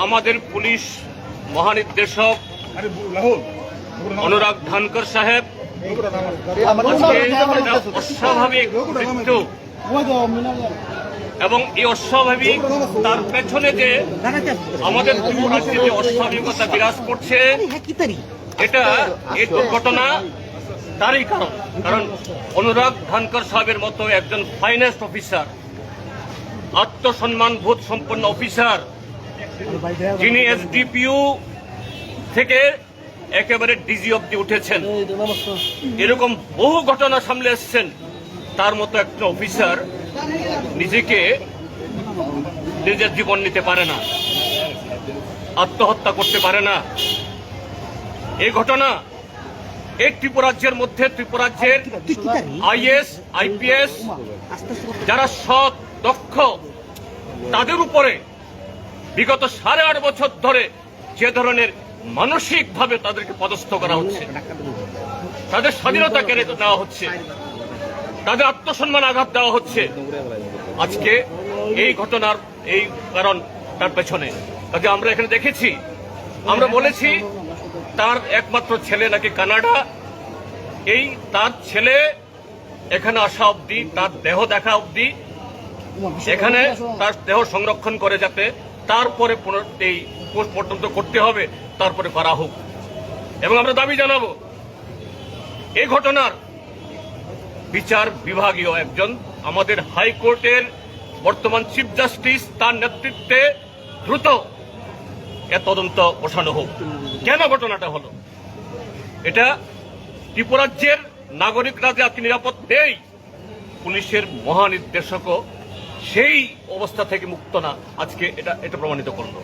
আমাদের পুলিশ মহানির্দেশক অনুরাগ ধানকর সাহেব অস্বাভাবিক মৃত্যু এবং এই অস্বাভাবিক তার পেছনে যে আমাদের রাজ্যে যে অস্বাভাবিকতা বিরাজ করছে এটা এই দুর্ঘটনা তারই কারণ অনুরাগ ধানকর সাহেবের মতো একজন ফাইন্যান্স অফিসার, আত্মসম্মান বোধ সম্পন্ন অফিসার, যিনি এসডিপিইউ থেকে একেবারে ডিজি অব্দি উঠেছেন, এরকম বহু ঘটনা সামলে এসছেন, তার মতো একটা অফিসার নিজের জীবন নিতে পারে না, আত্মহত্যা করতে পারে না। এই ঘটনা এই ত্রিপুরাজ্যের মধ্যে ত্রিপুরাজ্যের আইএস আইপিএস যারা সৎ দক্ষ তাদের উপরে বিগত 8.5 বছর ধরে যে ধরনের মানসিকভাবে তাদেরকে পদস্থ করা হচ্ছে, তাদের স্বাধীনতা কেড়ে নেওয়া হচ্ছে, তাদের আত্মসম্মান আঘাত দেওয়া হচ্ছে, আজকে এই ঘটনার এই কারণ তার পেছনে আমরা এখানে দেখেছি। আমরা বলেছি তার একমাত্র ছেলে নাকি কানাডা, এই তার ছেলে এখানে আসা অবধি, তার দেহ দেখা অবধি, এখানে তার দেহ সংরক্ষণ করে যাতে তারপরে এই পোস্টমর্টম করতে হবে, তারপরে করা হোক। এবং আমরা দাবি জানাবো এই ঘটনার বিচার বিভাগীয় একজন আমাদের হাইকোর্টের বর্তমান চিফ জাস্টিস তার নেতৃত্বে দ্রুত এ তদন্ত বসানো হোক। কেন ঘটনাটা হলো? এটা ত্রিপুরাজ্যের নাগরিকরা যে আজকে নিরাপদ নেই, পুলিশের মহানির্দেশকও সেই অবস্থা থেকে মুক্ত না, আজকে এটা প্রমাণিত করলো।